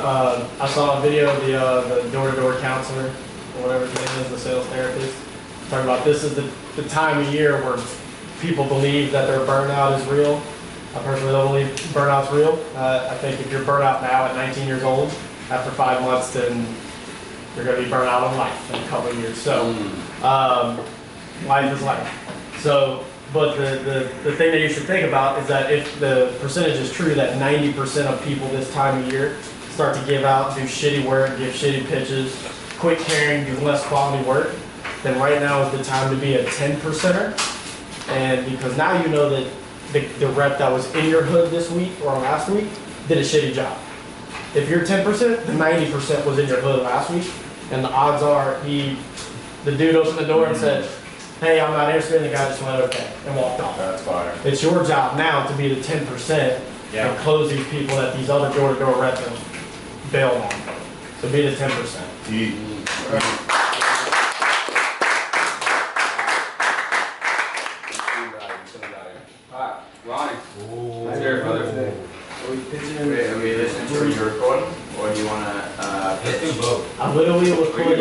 I saw a video of the door-to-door counselor, or whatever his name is, the sales therapist, talking about this is the time of year where people believe that their burnout is real. I personally don't believe burnout's real. I think if you're burnt out now at 19 years old, after 5 months, then you're going to be burnt out on life in a couple of years. So life is life. So, but the thing that you should think about is that if the percentage is true that 90% of people this time of year start to give out, do shitty work, give shitty pitches, quit caring, do less quality work, then right now is the time to be a 10%er. And because now you know that the rep that was in your hood this week or last week did a shitty job. If you're 10%, the 90% was in your hood last week, and the odds are the dude opened the door and said, "Hey, I'm not interested," and the guy just went, "Okay," and walked off. That's fire. It's your job now to be the 10% and close these people that these other door-to-door reps bail on. So be the 10%. Alright, Ronnie. Let's hear it, brother. Are we pitching? Are we listening to your recording, or do you want to pitch? Let's do both. I literally recorded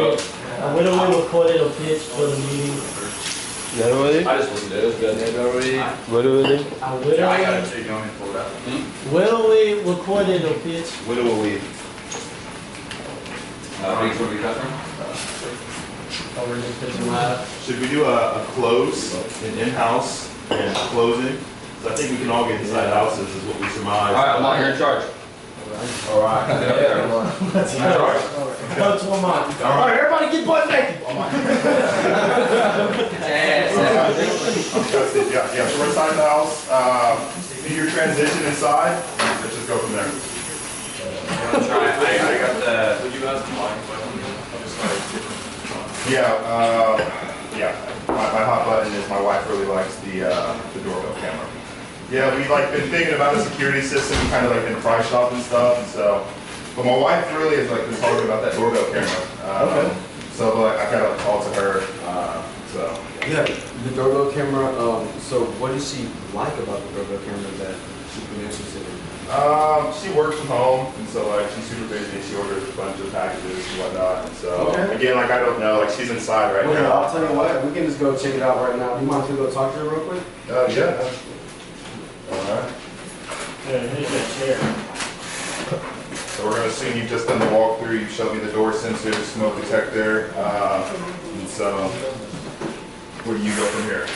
a pitch for the meeting. I just listened to it. It was good. I I literally, got it too. You want me to pull it up? literally recorded a pitch. When will we? Thanks for the customer. Oh, we're just pitching live. Should we do a close, an in-house, and a closing? So I think we can all get inside houses is what we surmise. Alright, I'm not here in charge. Alright. Let's go. Coach Lamont. All right, everybody get butt naked. Yeah, so we're inside the house. Do your transition inside. Let's just go from there. I got the. Would you guys mind? Yeah. My hot button is my wife really likes the doorbell camera. Yeah, we've been thinking about a security system, kind of like in the price shop and stuff. And so, but my wife really has been talking about that doorbell camera. Okay. So I got to call to her. So. Yeah, the doorbell camera. So what does she like about the doorbell camera that she's been interested in? She works from home, and so she's super busy. She orders a bunch of packages and whatnot. And so again, I don't know. She's inside right now. I'll tell you what. We can just go check it out right now. Do you mind if we go talk to her real quick? Yeah. All right. Yeah, here's your chair. So we're going to assume you've just done the walkthrough. You showed me the door sensor, the smoke detector, and so where do you go from here?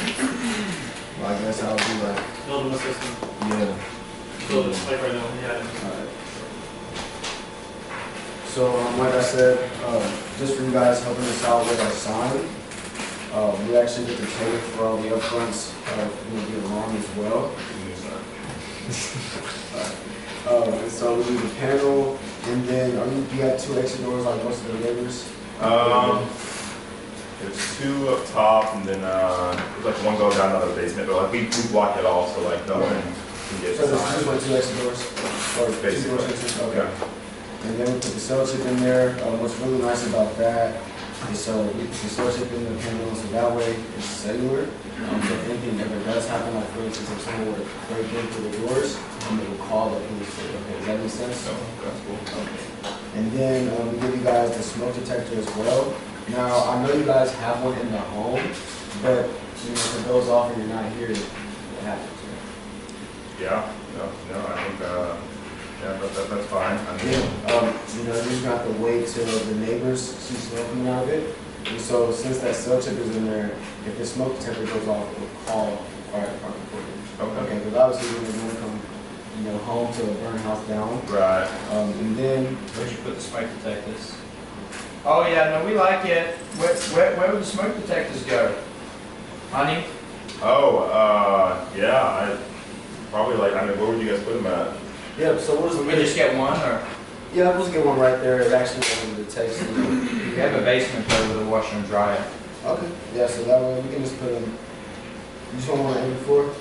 Well, I guess I'll do like Build them a system. yeah. Build it like right now. Yeah. Alright. So, like I said, just for you guys helping us out with our sign, we actually get to pay for all the upfronts, get along as well. And so we do the panel, and then you got 2 exit doors like most of the neighbors? There's 2 up top, and then there's one going down another basement, but we block it off, so no one can get So there's 2 exit doors? Or basically. 2 doors? Okay. And then we put the cell chip in there. What's really nice about that is so we put the cell chip in the panel, so that way it's cellular. So if anything ever does happen, like for instance, if someone were to break into the doors, they will call the police. Okay, does that make sense? No, that's cool. Okay. And then we give you guys the smoke detector as well. Now, I know you guys have one in the home, but if it goes off and you're not here, what happens? Yeah, no, I think, that's fine. I mean, you just got to wait till the neighbors see smoke coming out of it. And so, since that cell chip is in there, if the smoke detector goes off, it will call the fire department for you. Okay, because obviously you're going to come, home to burn a house down. Right. And then Where'd you put the smoke detectors? Oh yeah, no, we like it. Where would the smoke detectors go? Honey? Oh, yeah, I probably where would you guys put them at? yeah, so Would we just get one, or yeah, we'll just get one right there. It actually will detect. we have a basement though with a washer and dryer? Okay. Yeah, so that way we can just put them. You just want one at every floor?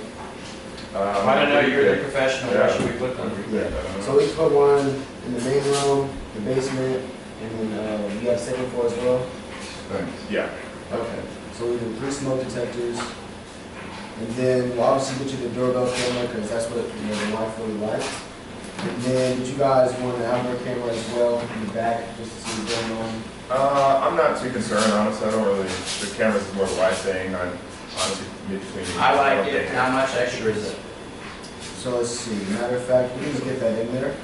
I don't know. You're the professional. Where should we put them? Yeah. So we put one in the main room, the basement, and then you got a second floor as well. Yeah. Okay. So we do 3 smoke detectors, and then we'll obviously get you the doorbell camera because that's what the wife really likes. And then, did you guys want an outdoor camera as well in the back, just to see what's going on? I'm not too concerned, honestly. I don't really, the cameras is more of a life thing. I'm honestly between. I like it. How much extra is it? So let's see, matter of fact, we can just get that in there.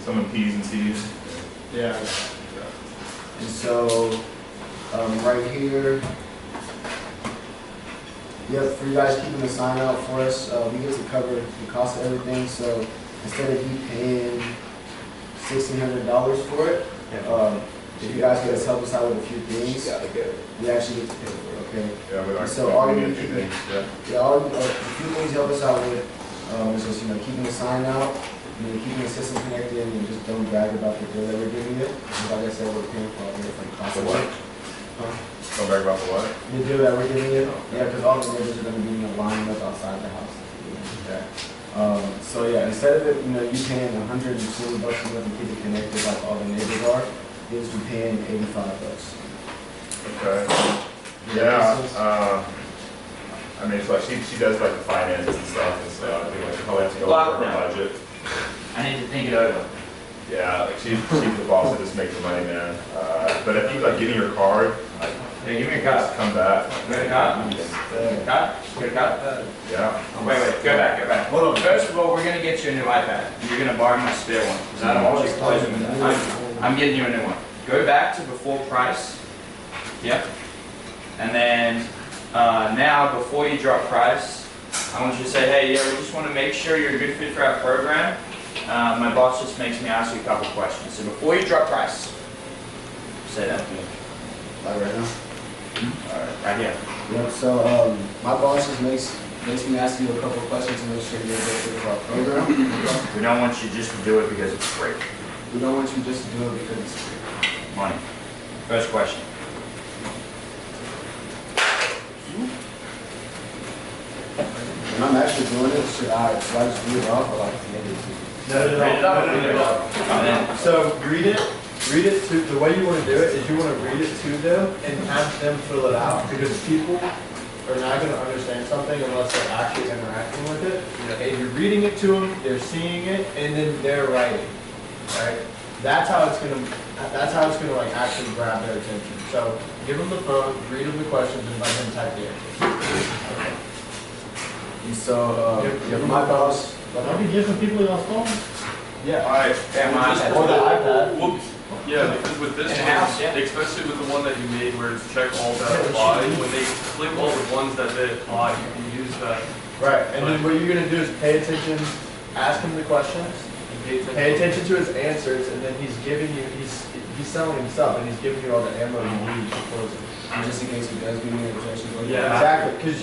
Some of P's and C's. Yeah. And so, right here, yep, for you guys keeping the sign out for us, we get to cover the cost of everything. So instead of you paying $1,600 for it, if you guys could help us out with a few things, we actually get to pay for it, okay? Yeah, we like So all we you need a few need- things. Yeah. Yeah, a few things you help us out with, is just, keeping the sign out, keeping the system connected, and just don't brag about the bill that we're giving you. And like I said, we're paying for all the different costs. The what? Don't brag about the what? The deal that we're giving you, yeah, because all the neighbors are gonna be, lining up outside the house. Okay. So yeah, instead of it, you paying $120 a month to keep it connected like all the neighbors are, you'll just be paying $85. Okay. Yeah. I mean, it's like she does like the finances and stuff, and so I think like she'll probably have to go over her budget. I need to think it over. Yeah, like she's the boss that just makes the money, man. But if you like give me your card, Yeah, give me a just card. come back. Got a card? Card? Got a card? Yeah. Wait, go back. Hold on. First of all, we're gonna get you a new iPad. You're gonna borrow my spare one, because I don't want you closing with that. I'm getting you a new one. Go back to before price. Yep. And then, now, before you drop price, I want you to say, hey, yeah, we just want to make sure you're a good fit for our program. My boss just makes me ask you a couple questions. So before you drop price, say that. Like right now? Alright, right here. Yep, so my boss just makes me ask you a couple of questions to make sure you're a good fit for our program. We don't want you just to do it because it's free. We don't want you just to do it because it's free. Money. First question. And I'm actually doing it, should I just read it off or like maybe Read it up. And then, So read it to, the way you want to do it is you want to read it to them and have them fill it out, because people are not going to understand something unless they're actually interacting with it. And you're reading it to them, they're seeing it, and then they're writing, right? That's how it's going to like actually grab their attention. So give them the phone, read them the questions, and let them type the answers. And so, my boss, Don't be giving people your phone. Yeah. Alright, Yeah, my iPad. Or the iPad. whoops. Yeah, because with this In-house, one, yeah. especially with the one that you made where it's check all that apply, when they click all the ones that they apply, you can use that. Right, and then what you're gonna do is pay attention, ask him the questions, pay attention to his answers, and then he's giving you, he's selling himself, and he's giving you all the ammo you need to close it. just in case he does give me a rejection. Yeah. Exactly, because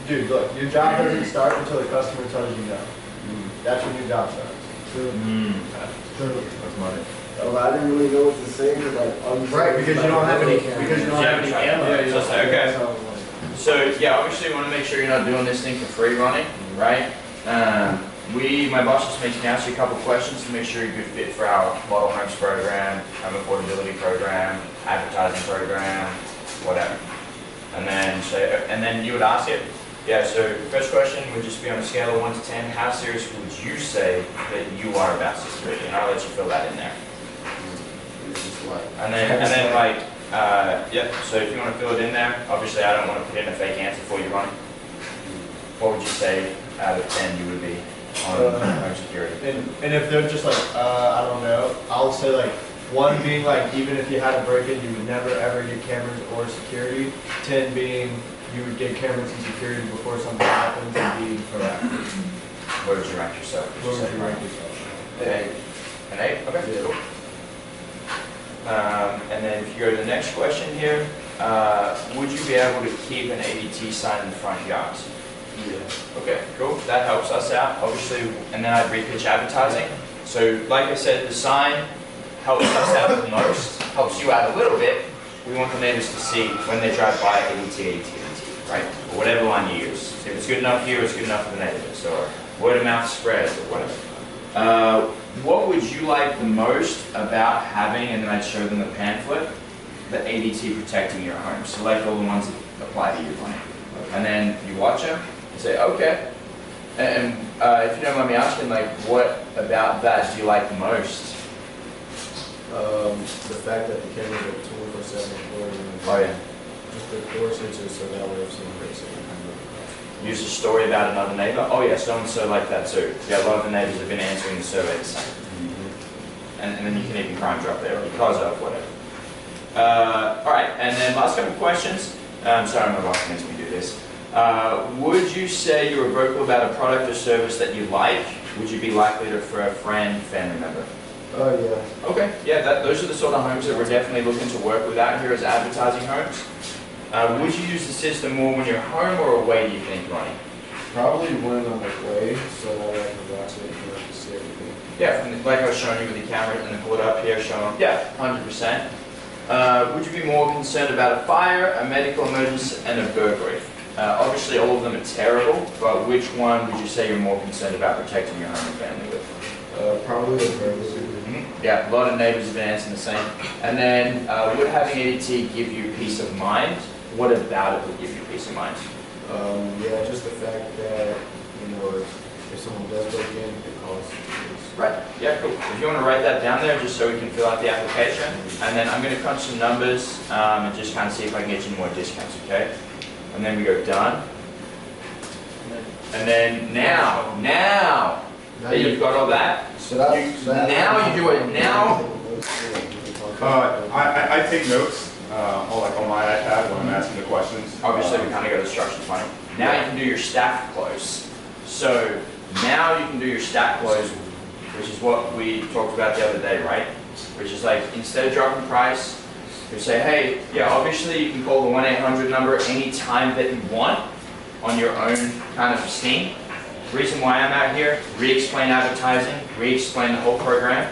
dude, look, your job doesn't start until the customer tells you no. That's when your job starts. That's money. Oh, I didn't really know what to say, because like, Right, because you don't have any, because you don't have any ammo. Yeah, you don't say, okay. So, yeah, obviously you want to make sure you're not doing this thing for free, Ronnie, right? My boss just makes me ask you a couple questions to make sure you're a good fit for our model homes program, home affordability program, advertising program, whatever. And then you would ask it. Yeah, so first question would just be on a scale of 1 to 10, how serious would you say that you are about security? And I'll let you fill that in there. And then like, so if you want to fill it in there, obviously I don't want to put in a fake answer for you, Ronnie. What would you say out of 10 you would be on home security? And if they're just like, I don't know, I'll say like, 1 being like, even if you had a break-in, you would never ever get cameras or security. 10 being, you would get cameras and security before something happens, and being proactive. Where would you rank yourself? What would you rank yourself? An 8? Okay, cool. And then if you go to the next question here, would you be able to keep an ADT sign in the front yard? Yeah. Okay, cool. That helps us out, obviously. And then I'd repitch advertising. So, like I said, the sign helps us out the most, helps you out a little bit. We want the neighbors to see when they drive by ADT, right? Or whatever line you use. If it's good enough here, it's good enough for the neighbors, or word of mouth spreads, or whatever. What would you like the most about having, and then I'd show them the pamphlet, the ADT protecting your home. Select all the ones that apply to you, Ronnie. And then you watch them, Say, okay. And if you don't mind me asking, like, what about that do you like the most? The fact that the cameras are 24/7 recording. Oh yeah. Just the door sensors, so that way if someone breaks it, we can look across. Use a story about another neighbor. Oh yeah, so and so like that too. Yeah, a lot of the neighbors have been answering the survey the same. And then you can even crime drop there because of whatever. All right, and then last couple of questions. Sorry, my boss makes me do this. Would you say you were vocal about a product or service that you like? Would you be likely to refer a friend, family member? Oh, yeah. Okay, yeah, those are the sort of homes that we're definitely looking to work with out here as advertising homes. Would you use the system more when you're home or away, do you think, Ronnie? Probably when I'm away, so that way I can watch it and I can see everything. Yeah, like I was showing you with the camera and the board up here showing, yeah, 100%. Would you be more concerned about a fire, a medical emergency, and a burglary? Obviously all of them are terrible, but which one would you say you're more concerned about protecting your home and family with? Probably the burglary. Yeah, a lot of neighbors have been answering the same. And then, would having ADT give you peace of mind? What about it would give you peace of mind? Yeah, just the fact that, you know, if someone does break in, it calls police. Right, yeah, cool. If you want to write that down there, just so we can fill out the application. And then I'm going to crunch some numbers and just kind of see if I can get you more discounts, okay? And then we go done. And then now that you've got all that, now you do it now. I take notes on my iPad when I'm asking the questions. Obviously, we kind of got instructions on it. Now you can do your stack close. So now you can do your stack close, which is what we talked about the other day, right? Which is like, instead of dropping price, you say, hey, yeah, obviously you can call the 1-800 number anytime that you want on your own kind of steam. Reason why I'm out here, re-explain advertising, re-explain the whole program.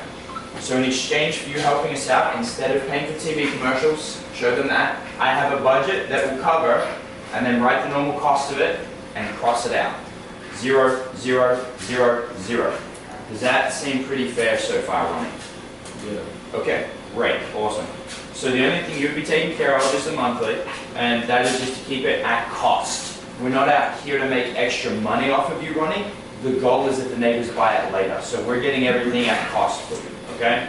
So in exchange for you helping us out, instead of paying for TV commercials, show them that, I have a budget that will cover, and then write the normal cost of it, and cross it out. 0, 0, 0, 0. Does that seem pretty fair so far, Ronnie? Yeah. Okay, great, awesome. So the only thing you'd be taking care of is the monthly, and that is just to keep it at cost. We're not out here to make extra money off of you, Ronnie. The goal is that the neighbors buy it later. So we're getting everything at cost for you, okay?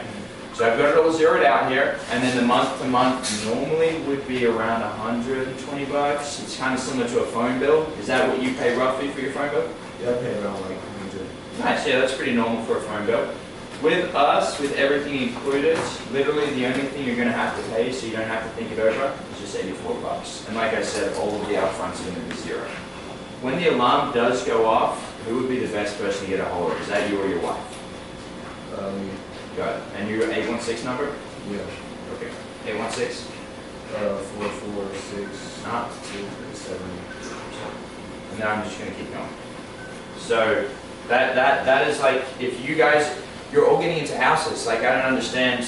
So I've got it all zeroed out here, and then the month to month normally would be around 120 bucks. It's kind of similar to a phone bill. Is that what you pay roughly for your phone bill? Yeah, I pay around like 100. Nice, yeah, that's pretty normal for a phone bill. With us, with everything included, literally the only thing you're going to have to pay, so you don't have to think it over, is just 84 bucks. And like I said, all of the upfronts are going to be zero. When the alarm does go off, who would be the best person to get a hold of? Is that you or your wife? Got it. And your 816 number? Yeah. Okay. 816? 446 Uh-huh. 237. And then I'm just going to keep going. So that is like, if you guys, you're all getting into houses. Like, I don't understand,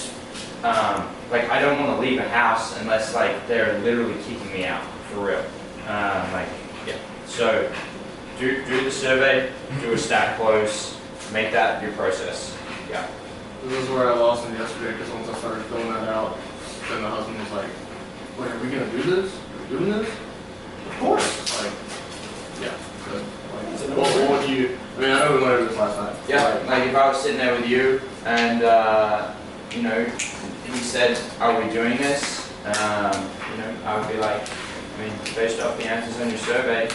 like, I don't want to leave a house unless, like, they're literally kicking me out, for real. Like, yeah. So, do the survey, do a stack close, make that your process. Yeah. This is where I lost him yesterday, because once I started filling that out, then the husband was like, wait, are we going to do this? Are we doing this? Of course. Like, yeah. Good. Like, what do you, I mean, I know we went over this last time. Yeah, like if I was sitting there with you and, you know, he said, are we doing this? You know, I would be like, I mean, based off the answers on your survey,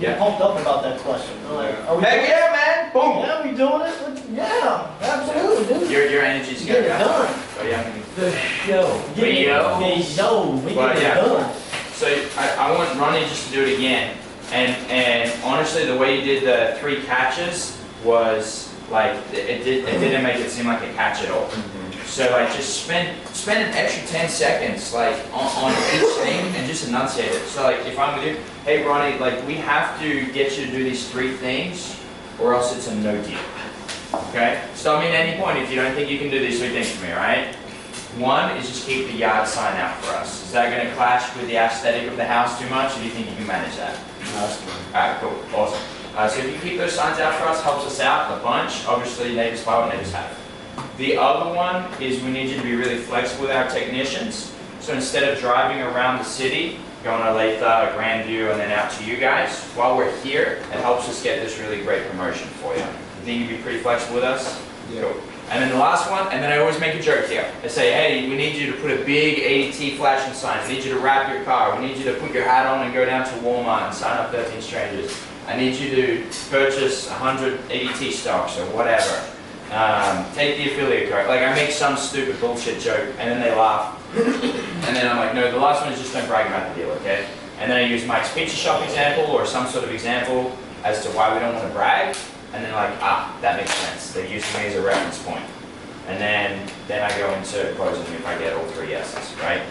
Get pumped up about that question. I'm like, are we heck doing yeah, man! Boom! it? Yeah, we doing it? Yeah, absolutely, dude. Your energy's Get good. it done. So yeah, I mean, The show. Yo. We But get it yeah. done. so I want Ronnie just to do it again. And honestly, the way you did the 3 catches was like, it didn't make it seem like a catch at all. So like, just spend an extra 10 seconds like on each thing and just enunciate it. So like, if I'm with you, hey Ronnie, like we have to get you to do these 3 things, or else it's a no deal. Okay? Stop me at any point if you don't think you can do these 3 things for me, right? 1 is just keep the yard sign out for us. Is that going to clash with the aesthetic of the house too much, or do you think you can manage that? Alright, cool, awesome. So if you keep those signs out for us, helps us out a bunch. Obviously, neighbors buy what neighbors have. The other one is we need you to be really flexible with our technicians. So instead of driving around the city going to Olathe, Grandview, and then out to you guys. While we're here, it helps us get this really great promotion for you. You think you'd be pretty flexible with us? Yeah. Cool. And then the last one, and then I always make a joke here. I say, hey, we need you to put a big ADT flashing sign. We need you to wrap your car. We need you to put your hat on and go down to Walmart and sign up 13 strangers. I need you to purchase 100 ADT stocks or whatever. Take the affiliate card. Like, I make some stupid bullshit joke, and then they laugh. And then I'm like, no, the last one is just don't brag about the deal, okay? And then I use Mike's Pizza Shop example or some sort of example as to why we don't want to brag. And then like, that makes sense. They're using me as a reference point. And then I go into closing if I get all 3 yeses, right?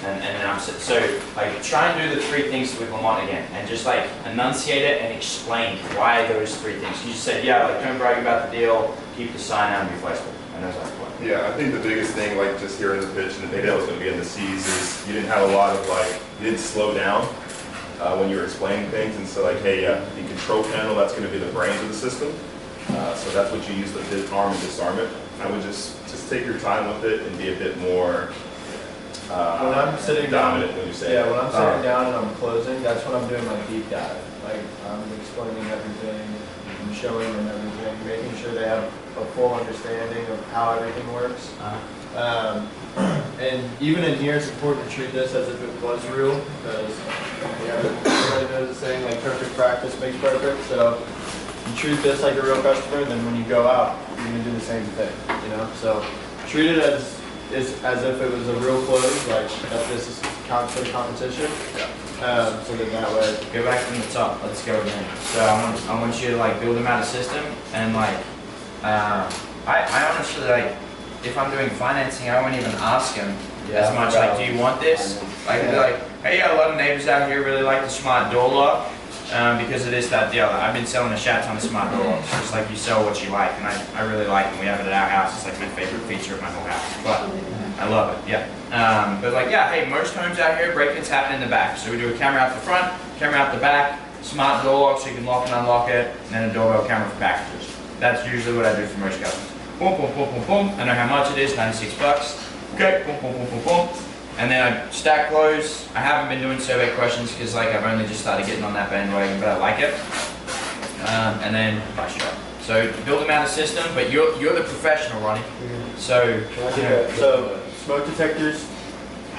And then I'm so like try and do the 3 things with Lamont again, and just like enunciate it and explain why those 3 things. You just said, yeah, like don't brag about the deal, keep the sign out and be flexible. And those are what. Yeah, I think the biggest thing, like just hearing the pitch and the data was going to be in the C's, is you didn't have a lot of you didn't slow down when you were explaining things, and so like, hey, the control panel, that's going to be the brains of the system. So that's what you use to disarm and disarm it. I would just take your time with it and be a bit more When I'm sitting down, dominant when you say when I'm sitting down and I'm closing, that's when I'm doing my deep dive. Like I'm explaining everything, I'm showing them everything, making sure they have a full understanding of how everything works. And even in here, it's important to treat this as if it was real, because everybody knows the saying like perfect practice makes perfect. So you treat this like a real customer, and then when you go out, you're gonna do the same thing. You know, so treat it as if it was a real close, like that this is constant competition. So that way. Go back from the top. Let's go again. So I want you to like build them out a system, and like I honestly like if I'm doing financing, I won't even ask them as much like, do you want this? Like I'd be like, hey, yeah, a lot of neighbors out here really like the smart door lock. Because it is that deal. I've been selling a shat ton of smart door locks. Just like you sell what you like, and I really like it. We have it at our house. It's like my favorite feature of my whole house. But I love it, yeah. But like, yeah, hey, most homes out here, break-ins happen in the back. So we do a camera out the front, camera out the back, smart door lock so you can lock and unlock it, and then a doorbell camera for packages. That's usually what I do for most customers. Boom, boom, boom, boom, boom. I know how much it is, 96 bucks. Okay, boom, boom, boom, boom, boom. And then I stack close. I haven't been doing survey questions because like I've only just started getting on that bandwagon, but I like it. And then nice job. So build them out a system, but you're the professional, Ronnie. So So smoke detectors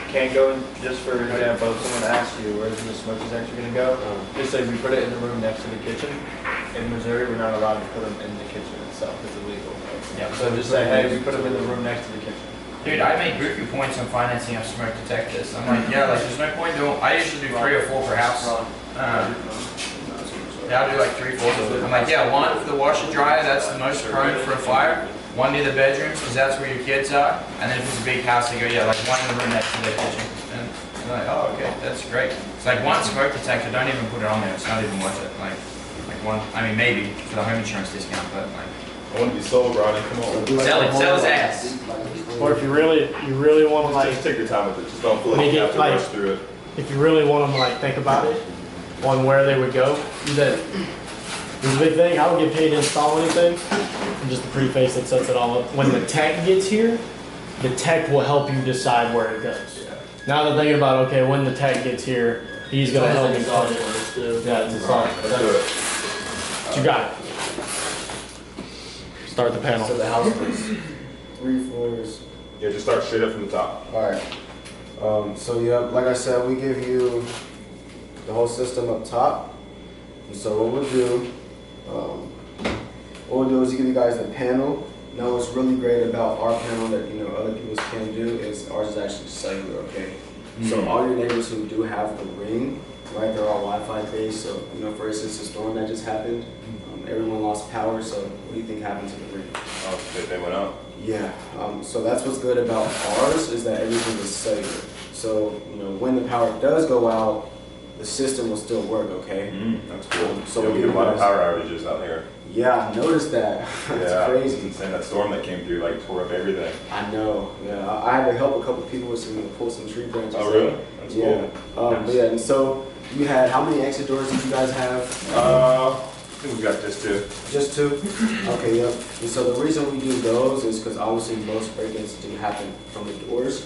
can't go in, just for example, if someone asks you where's the smoke detector going to go, just say we put it in the room next to the kitchen. In Missouri, we're not allowed to put them in the kitchen itself. It's illegal. yeah. So just say, hey, we put them in the room next to the kitchen. Dude, I make goofy points on financing of smoke detectors. I'm like, yeah, like there's no point doing. I usually do 3 or 4 per house. Yeah, I'll do like 3, 4. I'm like, yeah, 1 for the washer dryer. That's the most prone for a fire. 1 near the bedrooms because that's where your kids are. And then if it's a big house, they go, yeah, like 1 in the room next to the kitchen. And I'm like, oh, okay, that's great. It's like 1 smoke detector. Don't even put it on there. It's not even worth it. Like 1. I mean, maybe for the home insurance discount, but like. I want to be sold, Ronnie. Come on. Sell his ass. Or if you really want to like, Just take your time with it. Just don't feel When like you you get, have to like- rush through it. if you really want them to like think about it, on where they would go, there's a big thing. I don't get paid to install anything. I'm just a preface that sets it all up. When the tech gets here, the tech will help you decide where it goes. Now that thinking about, okay, when the tech gets here, he's gonna help me plan it. Yeah, it's exhaust. Let's do it. You got it. Start the panel. So the house was 3 floors. Yeah, just start straight up from the top. Alright. So yeah, like I said, we give you the whole system up top. And so what we'll do is give you guys the panel. Now what's really great about our panel that other people's can do is ours is actually cellular, okay? So all your neighbors who do have the ring, right, they're all Wi-Fi based. So for instance, the storm that just happened, everyone lost power. So what do you think happened to the ring? Oh, shit, they went out. Yeah, so that's what's good about ours is that everything is cellular. So, when the power does go out, the system will still work, okay? That's cool. So So we we get a lot of guys- power outages out here. Yeah, I noticed that. That's Yeah, it's crazy. insane. That storm that came through like tore up everything. I know, yeah. I had to help a couple people with pull some tree branches. Oh, really? That's Yeah. cool. But yeah, and so you had, how many exit doors did you guys have? think we've got just two. Just two? Okay, yep. And so the reason we do those is because obviously most break-ins do happen from the doors.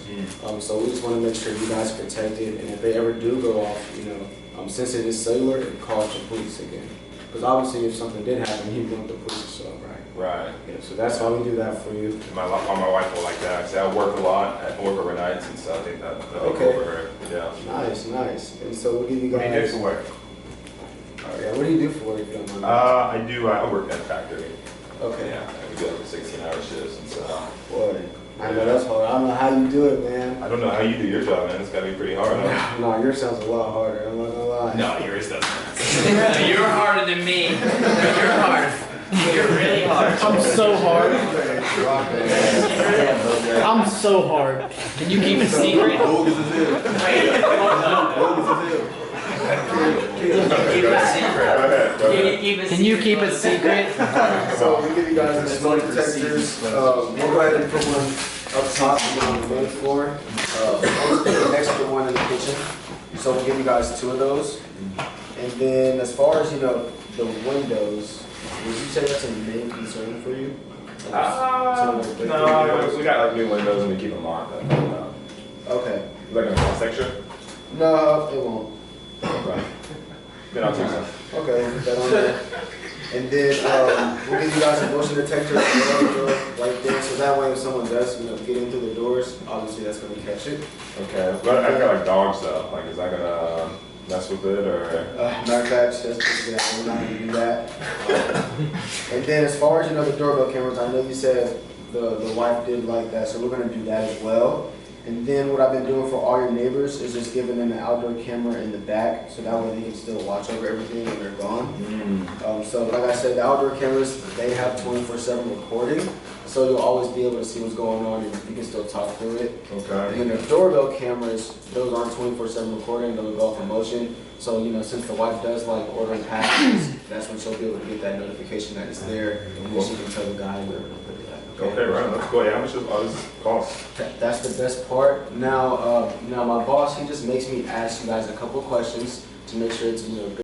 So we just want to make sure you guys are protected, and if they ever do go off, since it is cellular, it calls the police again. Because obviously if something did happen, you want the police to show up, right? Right. Yeah, so that's why we do that for you. My wife will like that, because I work a lot, I work overnights, and so I think that'll be cool for her. Yeah. Nice, nice. And so we'll give you What do you do guys. for work? Yeah, what do you do for work if you don't mind? I work at a factory. Okay. Yeah, we do like 16-hour shifts, and so. Boy, I know that's hard. I don't know how you do it, man. I don't know how you do your job, man. It's gotta be pretty hard, huh? No, yours sounds a lot harder. I'm not gonna lie. No, yours doesn't. You're harder than me. You're hard. You're really hard. I'm so hard. I'm so hard. Can you keep it secret? Can you keep it secret? So we give you guys the smoke detectors. We'll go ahead and put one up top and on the main floor. We'll put an extra one in the kitchen. So we'll give you guys two of those. And then as far as, the windows, would you say that's a main concern for you? No, we got like new windows and we keep them locked. Okay. Like a cross section? No, it won't. Right. Then I'll take some. Okay, put that on there. And then we'll give you guys a motion detector right there, so that way if someone does, get in through the doors, obviously that's gonna catch it. Okay. But I've got like dogs though. Like, is that gonna mess with it or? Matter of fact, that's we're not gonna do that. And then as far as the doorbell cameras, I know you said the wife did like that, so we're gonna do that as well. And then what I've been doing for all your neighbors is just giving them an outdoor camera in the back, so that way they can still watch over everything when they're gone. So like I said, the outdoor cameras, they have 24/7 recording, so you'll always be able to see what's going on and you can still talk through it. Okay. And then the doorbell cameras, those aren't 24/7 recording, they'll go off in motion. So, since the wife does like ordering packages, that's when she'll be able to get that notification that it's there, and then she can tell the guy where to put it at. Okay, right. That's cool. Yeah, how much does all this cost? That's the best part. Now my boss, he just makes me ask you guys a couple of questions to make sure it's, good